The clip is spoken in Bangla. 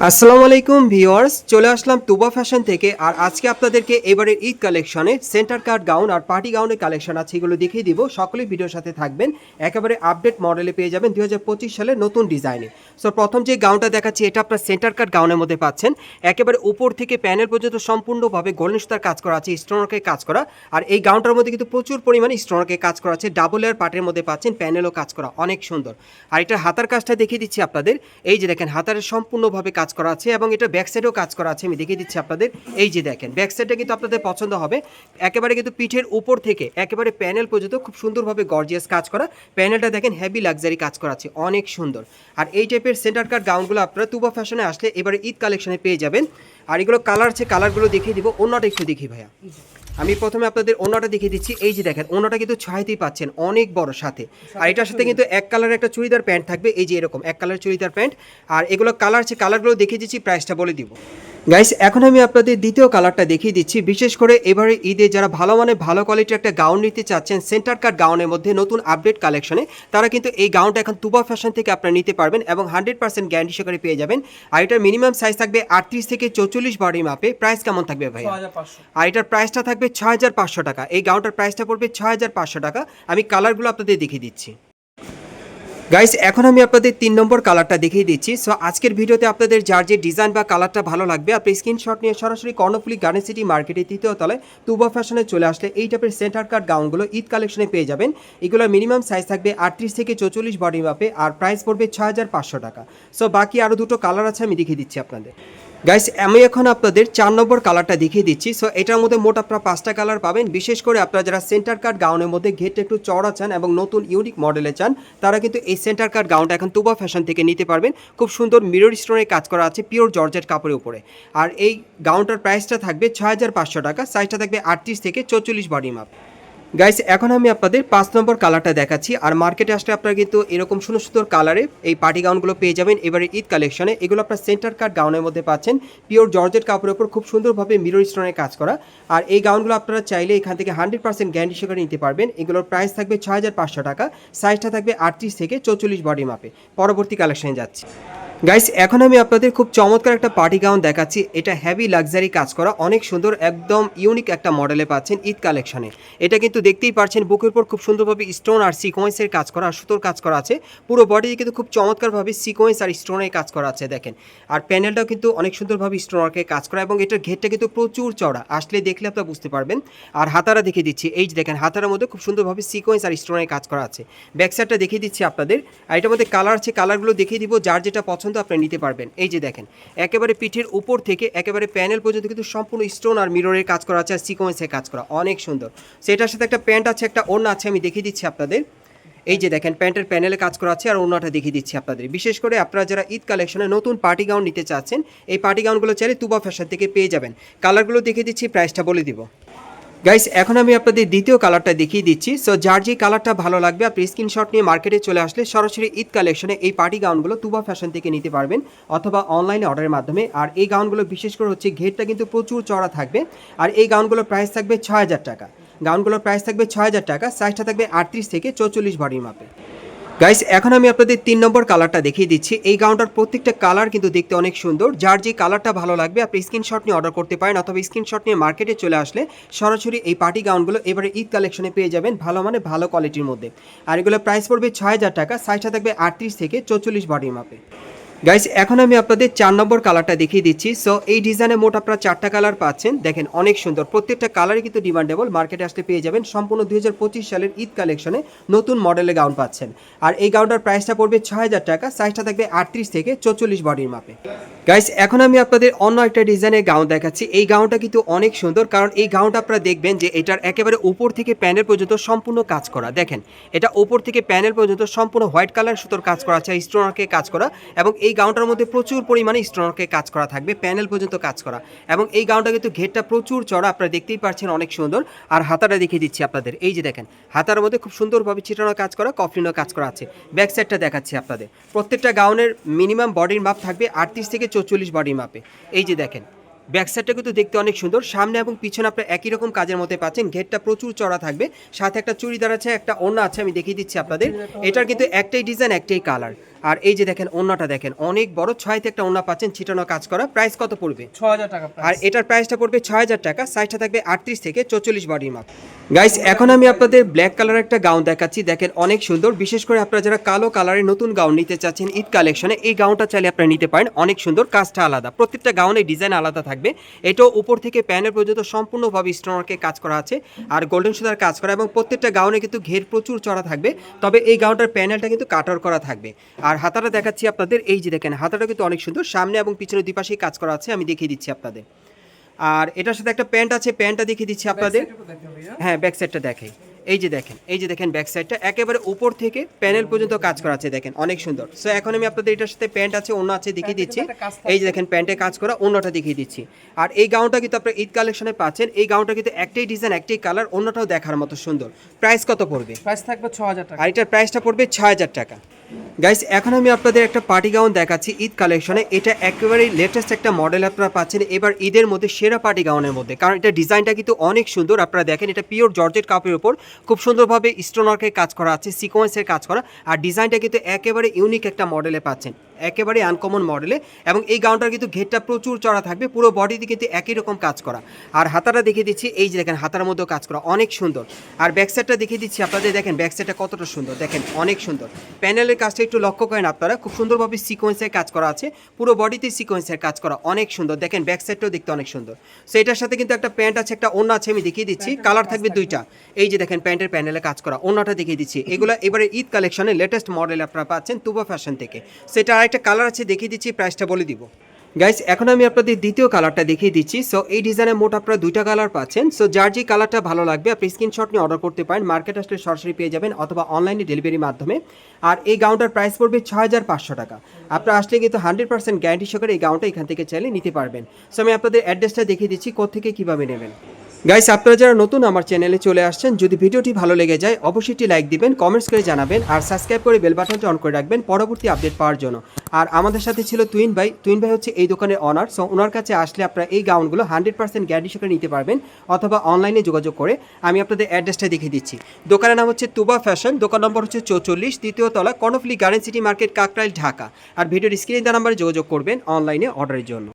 আসসালামু আলাইকুম ভিউয়ার্স, চলে আসলাম তুবা ফ্যাশন থেকে। আর আজকে আপনাদেরকে এবারের ঈদ কালেকশনে সেন্টার কাট গাউন আর পার্টি গাউনের কালেকশন আছে, এগুলো দেখিয়ে দিব। সকলেই ভিডিওর সাথে থাকবেন, একেবারে আপডেট মডেলে পেয়ে যাবেন 2025 সালের নতুন ডিজাইনে। সো প্রথম যে গাউনটা দেখাচ্ছি, এটা আপনার সেন্টার কাট গাউনের মধ্যে পাচ্ছেন। একেবারে উপর থেকে প্যানেল পর্যন্ত সম্পূর্ণভাবে গোল্ডেন সুতার কাজ করা আছে, স্টোনওয়ার্কের কাজ করা। আর এই গাউনটার মধ্যে কিন্তু প্রচুর পরিমাণে স্টোনওয়ার্কের কাজ করা আছে, ডাবল লেয়ার পার্টের মধ্যে পাচ্ছেন, প্যানেলও কাজ করা, অনেক সুন্দর। আর এটা হাতার কাজটা দেখিয়ে দিচ্ছি আপনাদের। এই যে দেখেন, হাতারে সম্পূর্ণভাবে কাজ করা আছে এবং এটা ব্যাক সাইডেও কাজ করা আছে, আমি দেখিয়ে দিচ্ছি আপনাদের। এই যে দেখেন, ব্যাক সাইডটা কিন্তু আপনাদের পছন্দ হবে। একেবারে কিন্তু পিঠের উপর থেকে একেবারে প্যানেল পর্যন্ত খুব সুন্দরভাবে গর্জিয়াস কাজ করা। প্যানেলটা দেখেন হেভি লাক্সারি কাজ করা আছে, অনেক সুন্দর। আর এই টাইপের সেন্টার কাট গাউনগুলো আপনারা তুবা ফ্যাশনে আসলে এবারে ঈদ কালেকশনে পেয়ে যাবেন। আর এগুলো কালার আছে, কালারগুলো দেখিয়ে দিব। অন্যটা একটু দেখি ভাইয়া, আমি প্রথমে আপনাদের ওনাটা দেখিয়ে দিচ্ছি। এই যে দেখেন, ওনাটা কিন্তু ছয়তেই পাচ্ছেন, অনেক বড় সাথে। আর এটার সাথে কিন্তু এক কালারের একটা চুড়িদার প্যান্ট থাকবে, এই যে এরকম এক কালার চুড়িদার প্যান্ট। আর এগুলো কালার আছে, কালারগুলো দেখিয়ে দিচ্ছি, প্রাইসটা বলে দিব। গাইস, এখন আমি আপনাদের দ্বিতীয় কালারটা দেখিয়ে দিচ্ছি। বিশেষ করে এবারে ঈদে যারা ভালো ভালো কোয়ালিটির একটা গাউন নিতে চাচ্ছেন সেন্টার কাট গাউনের মধ্যে নতুন আপডেট কালেকশনে, তারা কিন্তু এই গাউনটা এখন তুবা ফ্যাশন থেকে আপনারা নিতে পারবেন এবং 100% গ্যারান্টি সহকারে পেয়ে যাবেন। আর এটার মিনিমাম সাইজ থাকবে 38 থেকে 44 বডি মাপে। প্রাইস কেমন থাকবে ভাই? আর এটার প্রাইসটা থাকবে 6500 টাকা। এই গাউনটার প্রাইসটা পড়বে 6500 টাকা। আমি কালারগুলো আপনাদের দেখিয়ে দিচ্ছি। গাইস, এখন আমি আপনাদের 3 নম্বর কালারটা দেখিয়ে দিচ্ছি। সো আজকের ভিডিওতে আপনাদের যার যে ডিজাইন বা কালারটা ভালো লাগবে, আপনি স্ক্রিনশট নিয়ে সরাসরি কর্ণফুলী গার্ডেন সিটি মার্কেটের 3য় তলায় তুবা ফ্যাশনে চলে আসলে এই টাইপের সেন্টার কাট গাউনগুলো ঈদ কালেকশনে পেয়ে যাবেন। এগুলোর মিনিমাম সাইজ থাকবে 38 থেকে 44 বডি মাপে আর প্রাইস পড়বে 6500 টাকা। সো বাকি আরও দুটো কালার আছে, আমি দেখিয়ে দিচ্ছি আপনাদের। গাইস, আমি এখন আপনাদের 4 নম্বর কালারটা দেখিয়ে দিচ্ছি। সো এটার মধ্যে মোট আপনারা 5টা কালার পাবেন। বিশেষ করে আপনারা যারা সেন্টার কাট গাউনের মধ্যে ঘেরটা একটু চড়া চান এবং নতুন ইউনিক মডেলে চান, তারা কিন্তু এই সেন্টার কাট গাউনটা এখন তুবা ফ্যাশন থেকে নিতে পারবেন। খুব সুন্দর মিরর স্টোনের কাজ করা আছে পিওর জর্জেট কাপড়ের উপরে। আর এই গাউনটার প্রাইসটা থাকবে 6500 টাকা। সাইজটা থাকবে 38 থেকে 44 বডি মাপ। গাইস, এখন আমি আপনাদের 5 নম্বর কালারটা দেখাচ্ছি। আর মার্কেটে আসলে আপনারা কিন্তু এরকম সুন্দর সুন্দর কালারে এই পার্টি গাউনগুলো পেয়ে যাবেন এবারে ঈদ কালেকশনে। এগুলো আপনার সেন্টার কাট গাউনের মধ্যে পাচ্ছেন, পিওর জর্জেট কাপড়ের উপর খুব সুন্দরভাবে মিরর স্টোনের কাজ করা। আর এই গাউনগুলো আপনারা চাইলে এখান থেকে 100% গ্যারান্টি সহকারে নিতে পারবেন। এগুলোর প্রাইস থাকবে 6500 টাকা। সাইজটা থাকবে 38 থেকে 44 বডি মাপে। পরবর্তী কালেকশনে যাচ্ছি। গাইস, এখন আমি আপনাদের খুব চমৎকার একটা পার্টি গাউন দেখাচ্ছি। এটা হেভি লাক্সারি কাজ করা, অনেক সুন্দর, একদম ইউনিক একটা মডেলে পাচ্ছেন ঈদ কালেকশনে। এটা কিন্তু দেখতেই পাচ্ছেন বুকের উপর খুব সুন্দরভাবে স্টোন আর সিকোয়েন্সের কাজ করা আর সুতোর কাজ করা আছে। পুরো বডি কিন্তু খুব চমৎকারভাবে সিকোয়েন্স আর স্টোনের কাজ করা আছে দেখেন। আর প্যানেলটাও কিন্তু অনেক সুন্দরভাবে স্টোন ওয়ার্কের কাজ করা এবং এটার ঘেরটা কিন্তু প্রচুর চড়া, আসলে দেখলে আপনারা বুঝতে পারবেন। আর হাতারা দেখিয়ে দিচ্ছি, এই যে দেখেন, হাতার মধ্যে খুব সুন্দরভাবে সিকোয়েন্স আর স্টোনের কাজ করা আছে। ব্যাক সাইডটা দেখিয়ে দিচ্ছি আপনাদের। আর এটার মধ্যে কালার আছে, কালারগুলো দেখিয়ে দিব, যার যেটা পছন্দ আপনি নিতে পারবেন। এই যে দেখেন, একেবারে পিঠের উপর থেকে একেবারে প্যানেল পর্যন্ত কিন্তু সম্পূর্ণ স্টোন আর মিররের কাজ করা আছে আর সিকোয়েন্সের কাজ করা, অনেক সুন্দর। সেটার সাথে একটা প্যান্ট আছে, একটা ওড়না আছে, আমি দেখিয়ে দিচ্ছি আপনাদের। এই যে দেখেন, প্যান্টের প্যানেলে কাজ করা আছে আর ওড়নাটা দেখিয়ে দিচ্ছি আপনাদের। বিশেষ করে আপনারা যারা ঈদ কালেকশনে নতুন পার্টি গাউন নিতে চাচ্ছেন, এই পার্টি গাউনগুলো চাইলে তুবা ফ্যাশন থেকে পেয়ে যাবেন। কালারগুলো দেখিয়ে দিচ্ছি, প্রাইসটা বলে দিব। গাইস, এখন আমি আপনাদের দ্বিতীয় কালারটা দেখিয়ে দিচ্ছি। সো যার যে কালারটা ভালো লাগবে আপনি স্ক্রিনশট নিয়ে মার্কেটে চলে আসলে সরাসরি ঈদ কালেকশনে এই পার্টি গাউনগুলো তুবা ফ্যাশন থেকে নিতে পারবেন অথবা অনলাইনে অর্ডারের মাধ্যমে। আর এই গাউনগুলো বিশেষ করে হচ্ছে ঘেরটা কিন্তু প্রচুর চড়া থাকবে। আর এই গাউনগুলোর প্রাইস থাকবে 6000 টাকা। গাউনগুলোর প্রাইস থাকবে 6000 টাকা। সাইজটা থাকবে 38 থেকে 44 বডি মাপে। গাইস, এখন আমি আপনাদের 3 নম্বর কালারটা দেখিয়ে দিচ্ছি। এই গাউনটার প্রত্যেকটা কালার কিন্তু দেখতে অনেক সুন্দর। যার যে কালারটা ভালো লাগবে আপনি স্ক্রিনশট নিয়ে অর্ডার করতে পারেন অথবা স্ক্রিনশট নিয়ে মার্কেটে চলে আসলে সরাসরি এই পার্টি গাউনগুলো এবারে ঈদ কালেকশনে পেয়ে যাবেন ভালো কোয়ালিটির মধ্যে। আর এগুলো প্রাইস পড়বে 6000 টাকা। সাইজটা থাকবে 38 থেকে 44 বডি মাপে। গাইস, এখন আমি আপনাদের 4 নম্বর কালারটা দেখিয়ে দিচ্ছি। সো এই ডিজাইনে মোট আপনারা 4টা কালার পাচ্ছেন, দেখেন অনেক সুন্দর। প্রত্যেকটা কালারই কিন্তু ডিমান্ডেবল, মার্কেটে আসলে পেয়ে যাবেন। সম্পূর্ণ 2025 সালের ঈদ কালেকশনে নতুন মডেলের গাউন পাচ্ছেন। আর এই গাউনটার প্রাইসটা পড়বে 6000 টাকা। সাইজটা থাকবে 38 থেকে 44 বডির মাপে। গাইস, এখন আমি আপনাদের অন্য একটা ডিজাইনের গাউন দেখাচ্ছি। এই গাউনটা কিন্তু অনেক সুন্দর, কারণ এই গাউনটা আপনারা দেখবেন যে এটার একেবারে উপর থেকে প্যানেল পর্যন্ত সম্পূর্ণ কাজ করা। দেখেন, এটা উপর থেকে প্যানেল পর্যন্ত সম্পূর্ণ হোয়াইট কালার সুতোর কাজ করা আছে, স্টোন ওয়ার্কের কাজ করা। এবং এই গাউনটার মধ্যে প্রচুর পরিমাণে স্টোন ওয়ার্কের কাজ করা থাকবে, প্যানেল পর্যন্ত কাজ করা। এবং এই গাউনটা কিন্তু ঘেরটা প্রচুর চড়া, আপনারা দেখতেই পাচ্ছেন, অনেক সুন্দর। আর হাতাটা দেখিয়ে দিচ্ছি আপনাদের। এই যে দেখেন, হাতার মধ্যে খুব সুন্দরভাবে ছিটানো কাজ করা, কফলিনো কাজ করা আছে। ব্যাক সাইডটা দেখাচ্ছি আপনাদের। প্রত্যেকটা গাউনের মিনিমাম বডির মাপ থাকবে 38 থেকে 44 বডি মাপে। এই যে দেখেন, ব্যাক সাইডটা কিন্তু দেখতে অনেক সুন্দর, সামনে এবং পিছনে আপনারা একই রকম কাজের মধ্যে পাচ্ছেন। ঘেরটা প্রচুর চড়া থাকবে, সাথে একটা চুড়িদার আছে, একটা ওড়না আছে, আমি দেখিয়ে দিচ্ছি আপনাদের। এটার কিন্তু একটাই ডিজাইন, একটাই কালার। আর এই যে দেখেন ওন্নাটা দেখেন অনেক বড় 6তে একটা ওন্না পাচ্ছেন ছিটানো কাজ করা। প্রাইস কত পড়বে? 6000 টাকা আর এটার প্রাইসটা পড়বে 6000 টাকা। সাইজটা থাকবে 38 থেকে 44 বডির মাপ। গাইস এখন আমি আপনাদের ব্ল্যাক কালার একটা গাউন দেখাচ্ছি, দেখেন অনেক সুন্দর। বিশেষ করে আপনারা যারা কালো কালারের নতুন গাউন নিতে চাচ্ছেন ঈদ কালেকশনে, এই গাউনটা চাইলে আপনারা নিতে পারেন। অনেক সুন্দর, কাজটা আলাদা, প্রত্যেকটা গাউনের ডিজাইন আলাদা থাকবে। এটাও উপর থেকে প্যানেল পর্যন্ত সম্পূর্ণভাবে স্টোনওয়ার্কে কাজ করা আছে আর গোল্ডেন সুতার কাজ করা, এবং প্রত্যেকটা গাউনে কিন্তু ঘের প্রচুর চড়া থাকবে। তবে এই গাউনটার প্যানেলটা কিন্তু কাটার করা থাকবে। আর হাতাটা দেখাচ্ছি আপনাদের, এই যে দেখেন হাতাটা কিন্তু অনেক সুন্দর, সামনে এবং পিছনে দুই পাশেই কাজ করা আছে। আমি দেখিয়ে দিচ্ছি আপনাদের। আর এটার সাথে একটা প্যান্ট আছে, প্যান্টটা দেখিয়ে দিচ্ছি আপনাদের। হ্যাঁ, ব্যাক সাইডটা দেখে, এই যে দেখেন ব্যাক সাইডটা একেবারে উপর থেকে প্যানেল পর্যন্ত কাজ করা আছে, দেখেন অনেক সুন্দর। সো এখন আমি আপনাদের এটার সাথে প্যান্ট আছে, ওন্না আছে, দেখিয়ে দিচ্ছি। এই যে দেখেন প্যান্টে কাজ করা, ওন্নাটা দেখিয়ে দিচ্ছি। আর এই গাউনটা কিন্তু আপনারা ঈদ কালেকশনে পাচ্ছেন। এই গাউনটা কিন্তু একটাই ডিজাইন, একটাই কালার, ওন্নাটাও দেখার মতো সুন্দর। প্রাইস কত পড়বে? প্রাইস থাকবে 6000 টাকা। আর এটার প্রাইসটা পড়বে 6000 টাকা। গাইস এখন আমি আপনাদের একটা পার্টি গাউন দেখাচ্ছি ঈদ কালেকশনে। এটা একেবারেই লেটেস্ট একটা মডেল আপনারা পাচ্ছেন এবার ঈদের মধ্যে, সেরা পার্টি গাউনের মধ্যে। কারণ এটা ডিজাইনটা কিন্তু অনেক সুন্দর। আপনারা দেখেন এটা পিওর জর্জেট কাপড়ের উপর খুব সুন্দরভাবে স্টোনওয়ার্কের কাজ করা আছে, সিকোয়েন্সের কাজ করা। আর ডিজাইনটা কিন্তু একেবারে ইউনিক একটা মডেলে পাচ্ছেন, একেবারে আনকমন মডেলে। এবং এই গাউনটার কিন্তু ঘেরটা প্রচুর চড়া থাকবে, পুরো বডিতে কিন্তু একই রকম কাজ করা। আর হাতাটা দেখিয়ে দিচ্ছি, এই যে দেখেন হাতার মধ্যেও কাজ করা, অনেক সুন্দর। আর ব্যাক সাইডটা দেখিয়ে দিচ্ছি আপনাদের, দেখেন ব্যাক সাইডটা কতটা সুন্দর, দেখেন অনেক সুন্দর। প্যানেলের কাজটা একটু লক্ষ্য করেন আপনারা, খুব সুন্দরভাবে সিকোয়েন্সের কাজ করা আছে, পুরো বডিতে সিকোয়েন্সের কাজ করা, অনেক সুন্দর। দেখেন ব্যাক সাইডটাও দেখতে অনেক সুন্দর। সো এটার সাথে কিন্তু একটা প্যান্ট আছে, একটা ওন্না আছে, আমি দেখিয়ে দিচ্ছি। কালার থাকবে দুইটা, এই যে দেখেন প্যান্টের প্যানেলে কাজ করা, ওন্নাটা দেখিয়ে দিচ্ছি। এগুলো এবারে ঈদ কালেকশনে লেটেস্ট মডেল আপনারা পাচ্ছেন তুবা ফ্যাশন থেকে। সেটা আরেকটা কালার আছে, দেখিয়ে দিচ্ছি, প্রাইসটা বলে দিব। গাইস এখন আমি আপনাদের দ্বিতীয় কালারটা দেখিয়ে দিচ্ছি। সো এই ডিজাইনের মোট আপনারা দুইটা কালার পাচ্ছেন। সো যার যে কালারটা ভালো লাগবে আপনি স্ক্রিনশট নিয়ে অর্ডার করতে পারেন, মার্কেট আসলে সরাসরি পেয়ে যাবেন অথবা অনলাইনে ডেলিভারির মাধ্যমে। আর এই গাউনটার প্রাইস পড়বে 6500 টাকা। আপনারা আসলে কিন্তু 100% গ্যারান্টি সহকারে এই গাউনটা এখান থেকে চাইলে নিতে পারবেন। সো আমি আপনাদের অ্যাড্রেসটা দেখিয়ে দিচ্ছি কোত্থেকে কীভাবে নেবেন। গাইস আপনারা যারা নতুন আমার চ্যানেলে চলে আসছেন, যদি ভিডিওটি ভালো লেগে যায় অবশ্যই একটি লাইক দিবেন, কমেন্টস করে জানাবেন, আর সাবস্ক্রাইব করে বেল বাটনটা অন করে রাখবেন পরবর্তী আপডেট পাওয়ার জন্য। আর আমাদের সাথে ছিল তুইন ভাই। তুইন ভাই হচ্ছে এই দোকানের অনার। সো ওনার কাছে আসলে আপনারা এই গাউনগুলো 100% গ্যারান্টি সহকারে নিতে পারবেন অথবা অনলাইনে যোগাযোগ করে। আমি আপনাদের অ্যাড্রেসটা দেখিয়ে দিচ্ছি। দোকানের নাম হচ্ছে তুবা ফ্যাশন, দোকান নম্বর হচ্ছে 44, তৃতীয় তলা, Karnaphuli garden city market, Kakrail, Dhaka. আর ভিডিওর স্ক্রিনে দেওয়া নাম্বারে যোগাযোগ করবেন অনলাইনে অর্ডারের জন্য।